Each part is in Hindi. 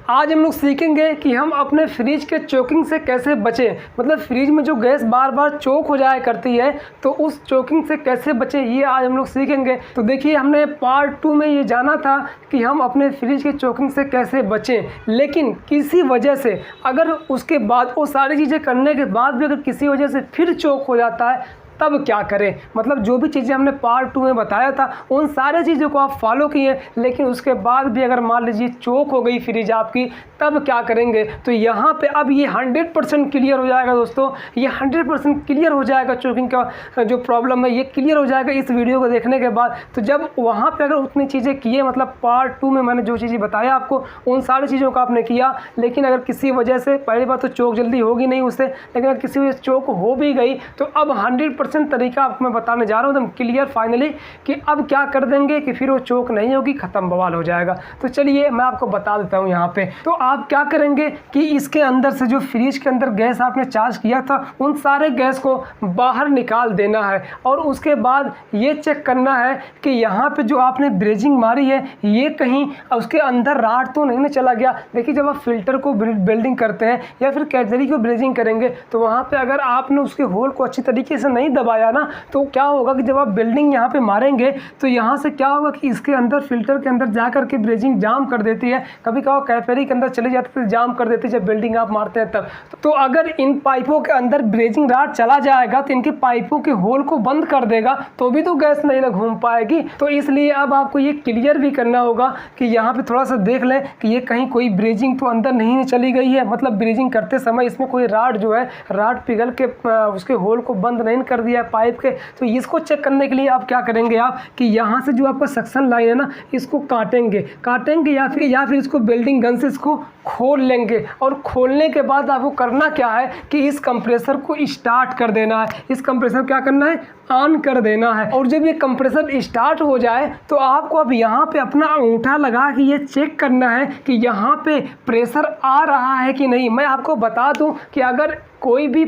आज हम लोग सीखेंगे कि हम अपने फ्रिज के चोकिंग से कैसे बचें। मतलब फ्रिज में जो गैस बार बार चोक हो जाया करती है तो उस चोकिंग से कैसे बचें, ये आज हम लोग सीखेंगे। तो देखिए, हमने पार्ट 2 में ये जाना था कि हम अपने फ्रिज के चोकिंग से कैसे बचें, लेकिन किसी वजह से अगर उसके बाद वो सारी चीज़ें करने के बाद भी अगर किसी वजह से फिर चोक हो जाता है तब क्या करें। मतलब जो भी चीज़ें हमने पार्ट 2 में बताया था उन सारे चीज़ों को आप फॉलो किए, लेकिन उसके बाद भी अगर मान लीजिए चोक हो गई फ्रिज आपकी, तब क्या करेंगे। तो यहाँ पे अब ये 100% क्लियर हो जाएगा दोस्तों, ये 100% क्लियर हो जाएगा। चोकिंग का जो प्रॉब्लम है ये क्लियर हो जाएगा इस वीडियो को देखने के बाद। तो जब वहाँ पे अगर उतनी चीज़ें किए, मतलब पार्ट 2 में मैंने जो चीज़ें बताया आपको उन सारी चीज़ों को आपने किया, लेकिन अगर किसी वजह से, पहली बात तो चोक जल्दी होगी नहीं उससे, लेकिन अगर किसी वजह से चोक हो भी गई तो अब 100% तरीका आपको मैं बताने जा रहा हूँ एकदम क्लियर फाइनली कि अब क्या कर देंगे कि फिर वो चोक नहीं होगी, खत्म बवाल हो जाएगा। तो चलिए मैं आपको बता देता हूँ यहाँ पे। तो आप क्या करेंगे कि इसके अंदर से जो फ्रिज के अंदर गैस आपने चार्ज किया था उन सारे गैस को बाहर निकाल देना है, और उसके बाद ये चेक करना है कि यहाँ पे जो आपने ब्रेजिंग मारी है ये कहीं उसके अंदर राड तो नहीं ना चला गया। देखिए, जब आप फिल्टर को बिल्डिंग करते हैं या फिर कैटलरी को ब्रेजिंग करेंगे तो वहाँ पे अगर आपने उसके होल को अच्छी तरीके से नहीं दबाया ना, तो क्या होगा कि जब आप बिल्डिंग यहाँ पे मारेंगे तो यहाँ से क्या होगा कि इसके अंदर फिल्टर के अंदर जा करके ब्रेजिंग जाम कर देती है। कभी कभार कैटलरी के अंदर चले जाते हैं, जाम कर देती है जब बिल्डिंग आप मारते हैं तब। तो अगर इन पाइपों के अंदर ब्रेजिंग राड चला जाएगा तो इनके पाइपों के होल को बंद कर देगा, तो भी तो गैस नहीं ना घूम पाएगी। तो इसलिए अब आपको ये क्लियर भी करना होगा कि यहाँ पे थोड़ा सा देख लें कि ये कहीं कोई ब्रेजिंग तो अंदर नहीं चली गई है। मतलब ब्रेजिंग करते समय इसमें कोई राड जो है, राड पिघल के उसके होल को बंद नहीं कर दिया है पाइप के। तो इसको चेक करने के लिए आप क्या करेंगे आप कि यहाँ से जो आपका सक्शन लाइन है ना, इसको काटेंगे या फिर इसको वेल्डिंग गन से इसको खोल लेंगे। और खोलने के बाद आपको करना क्या है कि इस कंप्रेसर को स्टार्ट कर देना है। इस कंप्रेसर क्या करना है, ऑन कर देना है। और जब ये कंप्रेसर स्टार्ट हो जाए तो आपको अब यहाँ पे अपना अंगूठा लगा के ये चेक करना है कि यहाँ पे प्रेशर आ रहा है कि नहीं। मैं आपको बता दूं कि अगर कोई भी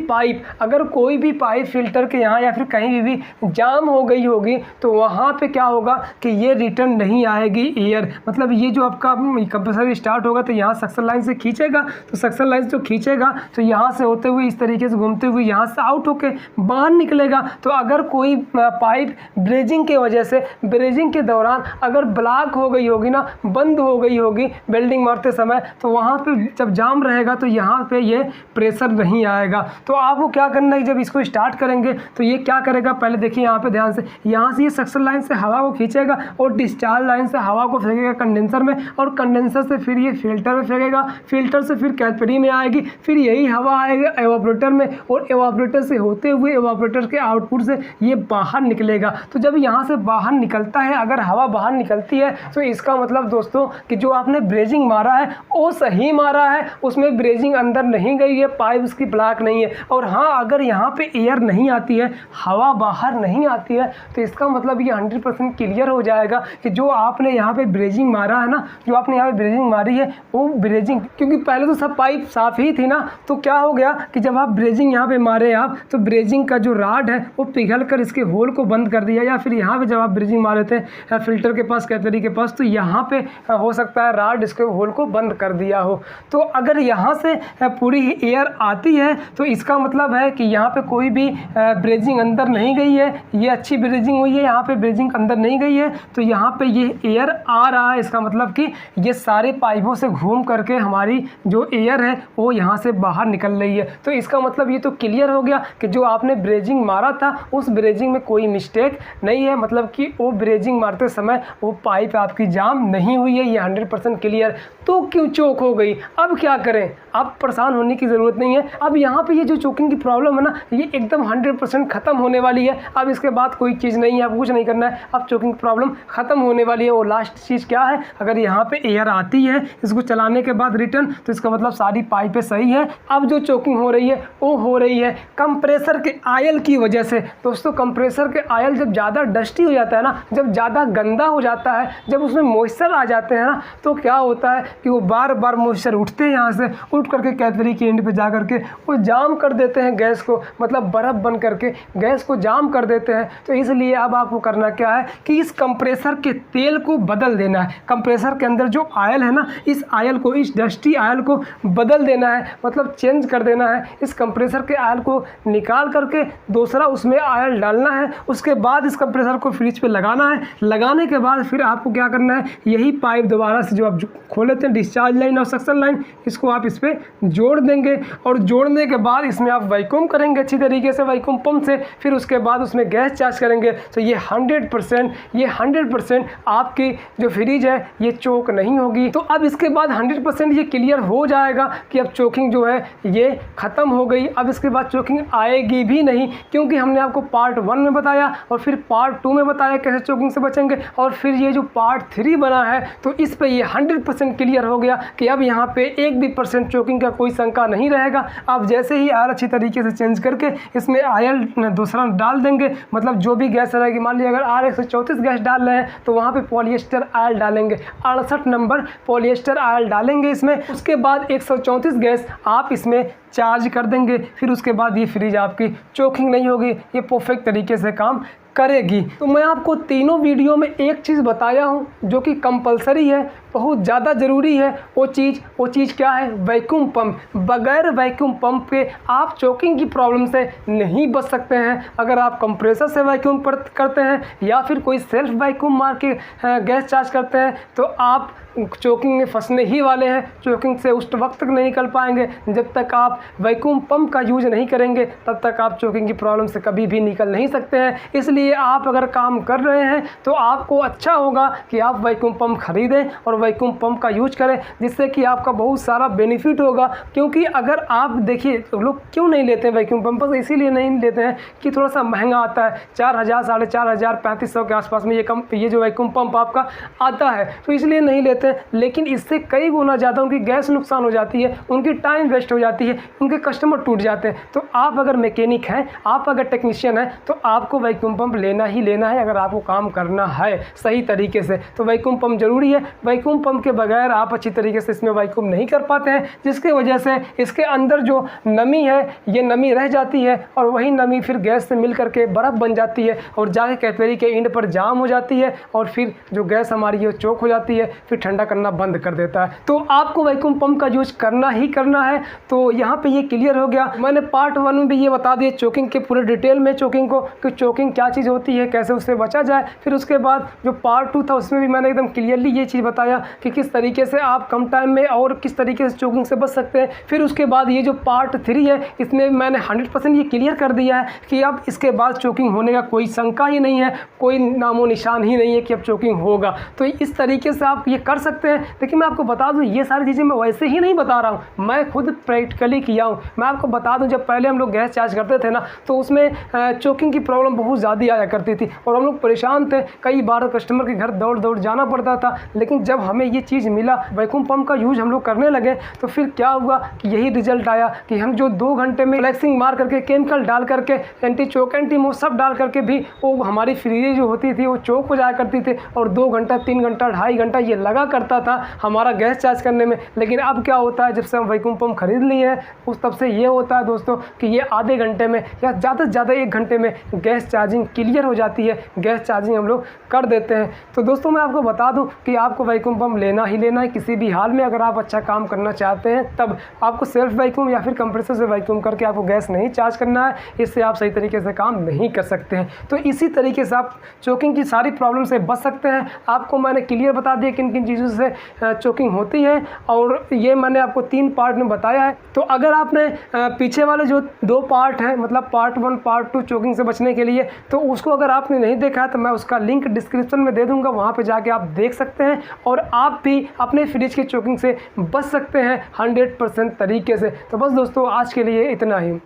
पाइप फिल्टर के यहाँ या फिर कहीं भी जाम हो गई होगी तो वहाँ पे क्या होगा कि ये रिटर्न नहीं आएगी एयर। मतलब ये जो आपका कंप्रेसर स्टार्ट होगा तो यहाँ सक्शन लाइन से खींचेगा, तो सक्शन लाइन से खींचेगा तो यहाँ से होते हुए इस तरीके से घूमते हुए यहाँ से आउट होके बाहर निकलेगा। तो अगर कोई पाइप ब्रेजिंग के वजह से, ब्रेजिंग के दौरान अगर ब्लॉक हो गई होगी ना, बंद हो गई होगी वेल्डिंग मारते समय, तो वहाँ पे जब जाम रहेगा तो यहाँ पे ये प्रेशर नहीं आएगा। तो आपको क्या करना है, जब इसको स्टार्ट करेंगे तो ये क्या करेगा, पहले देखिए यहाँ पे ध्यान से, यहाँ से ये सक्शन लाइन से हवा को खींचेगा और डिस्चार्ज लाइन से हवा को फेंकेगा कंडेंसर में, और कंडेंसर से फिर ये फिल्टर में फेंकेगा, फिल्टर से फिर कैलपरी में आएगी, फिर यही हवा आएगा एवापोरेटर में, और एवापोरेटर से होते हुए एवापोरेटर के आउटपुट से ये बाहर निकलेगा। तो जब यहाँ से बाहर निकलता है, अगर हवा बाहर निकलती है तो इसका मतलब दोस्तों कि जो आपने ब्रेजिंग मारा है वो सही मारा है, उसमें ब्रेजिंग अंदर नहीं गई है, पाइप उसकी ब्लॉक नहीं है। और हाँ, अगर यहाँ पे एयर नहीं आती है, हवा बाहर नहीं आती है, तो इसका मतलब ये 100% क्लियर हो जाएगा कि जो आपने यहाँ पे ब्रेजिंग मारा है ना, जो आपने यहाँ पे ब्रेजिंग मारी है वो ब्रेजिंग, क्योंकि पहले तो सब पाइप साफ ही थी ना, तो क्या हो गया कि जब आप ब्रेजिंग यहाँ पे मारे आप तो ब्रेजिंग का जो राड है वो पिघल कर इसके होल को बंद कर दिया, या फिर यहाँ पे जब आप ब्रेजिंग मारे थे फिल्टर के पास, कैटलरी के पास, तो यहाँ पे हो सकता है राड इसके होल को बंद कर दिया हो। तो अगर यहाँ से पूरी एयर आती है तो इसका मतलब है कि यहाँ पे कोई भी ब्रेजिंग अंदर नहीं गई है, ये अच्छी ब्रेजिंग हुई है, यहाँ पे ब्रेजिंग अंदर नहीं गई है, तो यहाँ पे ये एयर आ रहा है। इसका मतलब कि ये सारे पाइपों से घूम करके हमारी जो एयर है वो यहाँ से बाहर निकल रही है। तो इसका मतलब ये तो क्लियर हो गया कि जो आपने ब्रेजिंग मारा था उस ब्रेजिंग में कोई मिस्टेक नहीं है, मतलब कि वो ब्रेजिंग मारते समय वो पाइप आपकी जाम नहीं हुई है, ये 100% क्लियर। तो क्यों चोक हो गई, अब क्या करें, आप परेशान होने की ज़रूरत नहीं है। अब यहाँ पे ये जो चोकिंग की प्रॉब्लम है ना, ये एकदम 100% ख़त्म होने वाली है। अब इसके बाद कोई चीज़ नहीं है, अब कुछ नहीं करना है, अब चोकिंग प्रॉब्लम ख़त्म होने वाली है। और लास्ट चीज़ क्या है, अगर यहाँ पे एयर आती है इसको चलाने के बाद रिटर्न, तो इसका मतलब सारी पाइपें सही है। अब जो चोकिंग हो रही है वो हो रही है कंप्रेसर के आयल की वजह से। दोस्तों, कंप्रेसर के आयल जब ज़्यादा डस्टी हो जाता है ना, जब ज़्यादा गंदा हो जाता है, जब उसमें मॉइस्चर आ जाते हैं ना, तो क्या होता है कि वो बार बार मॉइस्चर उठते हैं, यहाँ से उठ करके कैटलरी के एंड पे जा करके वो बिल्कुल जाम कर देते हैं गैस को, मतलब बर्फ़ बन करके गैस को जाम कर देते हैं। तो इसलिए अब आपको करना क्या है कि इस कंप्रेसर के तेल को बदल देना है। कंप्रेसर के अंदर जो ऑयल है ना, इस ऑयल को, इस डस्टी ऑयल को बदल देना है, मतलब चेंज कर देना है। इस कंप्रेसर के ऑयल को निकाल करके दूसरा उसमें ऑयल डालना है। उसके बाद इस कंप्रेसर को फ्रिज पे लगाना है। लगाने के बाद फिर आपको क्या करना है, यही पाइप दोबारा से जो आप खोल लेते हैं डिस्चार्ज लाइन और सक्शन लाइन, इसको आप इस पर जोड़ देंगे और जोड़ने के बाद इसमें आप वैक्यूम करेंगे अच्छी तरीके से वैक्यूम पंप से। फिर उसके बाद उसमें गैस चार्ज करेंगे। तो ये 100% आपकी जो फ्रिज है ये चोक नहीं होगी। तो अब इसके बाद 100% ये क्लियर हो जाएगा कि अब चोकिंग जो है ये ख़त्म हो गई। अब इसके बाद चोकिंग आएगी भी नहीं, क्योंकि हमने आपको पार्ट 1 में बताया और फिर पार्ट 2 में बताया कैसे चोकिंग से बचेंगे, और फिर ये जो पार्ट 3 बना है तो इस पे ये 100% क्लियर हो गया कि अब यहाँ पे 1 भी % चोकिंग का कोई शंका नहीं रहेगा। आप जैसे ही ऑयल अच्छी तरीके से चेंज करके इसमें ऑयल दूसरा डाल देंगे, मतलब जो भी गैस रहेगी, मान लीजिए अगर R134 गैस डाल रहे हैं तो वहाँ पे पॉलिएस्टर ऑयल डालेंगे, 68 नंबर पॉलिएस्टर ऑयल डालेंगे इसमें। उसके बाद 134 गैस आप इसमें चार्ज कर देंगे। फिर उसके बाद ये फ्रिज आपकी चोकिंग नहीं होगी, ये परफेक्ट तरीके से काम करेगी। तो मैं आपको तीनों वीडियो में एक चीज़ बताया हूँ जो कि कंपलसरी है, बहुत ज़्यादा ज़रूरी है। वो चीज़ क्या है? Vacuum pump. बगैर वैक्यूम पंप के आप चोकिंग की प्रॉब्लम से नहीं बच सकते हैं। अगर आप कंप्रेसर से वैक्यूम करते हैं या फिर कोई सेल्फ वैक्यूम मार के गैस चार्ज करते हैं तो आप चोकिंग में फंसने ही वाले हैं। चोकिंग से उस वक्त तक नहीं निकल पाएंगे जब तक आप वैक्यूम पंप का यूज़ नहीं करेंगे, तब तक आप चोकिंग की प्रॉब्लम से कभी भी निकल नहीं सकते हैं। इसलिए आप अगर काम कर रहे हैं तो आपको अच्छा होगा कि आप वैक्यूम पंप खरीदें और वैक्यूम पंप का यूज करें, जिससे कि आपका बहुत सारा बेनिफिट होगा। क्योंकि अगर आप देखिए तो लोग क्यों नहीं लेते हैं वैक्यूम पंप, इसीलिए नहीं लेते हैं कि थोड़ा सा महंगा आता है, 4000, 4500, 3500 के आसपास में ये जो वैक्यूम पंप आपका आता है, तो इसलिए नहीं लेते। लेकिन इससे कई गुना ज़्यादा उनकी गैस नुकसान हो जाती है, उनकी टाइम वेस्ट हो जाती है, उनके कस्टमर टूट जाते हैं। तो आप अगर मैकेनिक हैं, आप अगर टेक्नीशियन हैं, तो आपको वैक्यूम पंप लेना ही लेना है अगर आपको काम करना है सही तरीके से। तो वैक्यूम पंप ज़रूरी है। वैक्यूम पंप के बगैर आप अच्छी तरीके से इसमें वैक्यूम नहीं कर पाते हैं, जिसकी वजह से इसके अंदर जो नमी है ये नमी रह जाती है और वही नमी फिर गैस से मिल करके बर्फ़ बन जाती है और जाके कैटलरी के एंड पर जाम हो जाती है और फिर जो गैस हमारी है चोक हो जाती है, फिर ठंडा करना बंद कर देता है। तो आपको वैक्यूम पंप का यूज करना ही करना है। तो यहाँ पे ये क्लियर हो गया। मैंने पार्ट 1 में भी ये बता दिया चोकिंग के पूरे डिटेल में चोकिंग को, कि चोकिंग क्या चीज़ होती है, कैसे उससे बचा जाए। फिर उसके बाद जो पार्ट 2 था उसमें भी मैंने एकदम क्लियरली ये चीज़ बताया कि किस तरीके से आप कम टाइम में और किस तरीके से चोकिंग से बच सकते हैं। फिर उसके बाद ये जो पार्ट 3 है इसमें मैंने 100% ये क्लियर कर दिया है कि अब इसके बाद चोकिंग होने का कोई शंका ही नहीं है, कोई नामो निशान ही नहीं है कि अब चोकिंग होगा। तो इस तरीके से आप ये कर सकते हैं। देखिए मैं आपको बता दूं ये सारी चीज़ें मैं वैसे ही नहीं बता रहा हूं, मैं खुद प्रैक्टिकली किया हूं। मैं आपको बता दूं जब पहले हम लोग गैस चार्ज करते थे ना तो उसमें चोकिंग की प्रॉब्लम बहुत ज़्यादा आया करती थी और हम लोग परेशान थे। कई बार कस्टमर के घर दौड़ दौड़ जाना पड़ता था। लेकिन जब हमें ये चीज़ मिला, वैक्यूम पंप का यूज हम लोग करने लगे, तो फिर क्या हुआ कि यही रिजल्ट आया कि हम जो 2 घंटे में फ्लेक्सिंग मार करके केमिकल डाल करके एंटी चोक एंटी मोह सब डाल करके भी वो हमारी फ्रीज जो होती थी वो चोक हो जाया करती थी और 2 घंटा 3 घंटा 2.5 घंटा ये लगा करता था हमारा गैस चार्ज करने में। लेकिन अब क्या होता है, जब से हम वैक्यूम पंप खरीद लिए हैं उस तब से ये होता है दोस्तों कि ये आधे घंटे में या ज़्यादा से ज़्यादा 1 घंटे में गैस चार्जिंग क्लियर हो जाती है, गैस चार्जिंग हम लोग कर देते हैं। तो दोस्तों मैं आपको बता दूं कि आपको वैक्यूम पंप लेना ही लेना है किसी भी हाल में। अगर आप अच्छा काम करना चाहते हैं तब आपको सेल्फ वैक्यूम या फिर कंप्रेसर से वैक्यूम करके आपको गैस नहीं चार्ज करना है, इससे आप सही तरीके से काम नहीं कर सकते हैं। तो इसी तरीके से आप चोकिंग की सारी प्रॉब्लम से बच सकते हैं। आपको मैंने क्लियर बता दिया किन किन चीज़ों से चोकिंग होती है और ये मैंने आपको 3 पार्ट में बताया है। तो अगर आपने पीछे वाले जो 2 पार्ट हैं, मतलब पार्ट 1 पार्ट 2 चोकिंग से बचने के लिए, तो उसको अगर आपने नहीं देखा है तो मैं उसका लिंक डिस्क्रिप्शन में दे दूंगा, वहाँ पे जाके आप देख सकते हैं और आप भी अपने फ्रिज की चोकिंग से बच सकते हैं 100% तरीके से। तो बस दोस्तों आज के लिए इतना ही।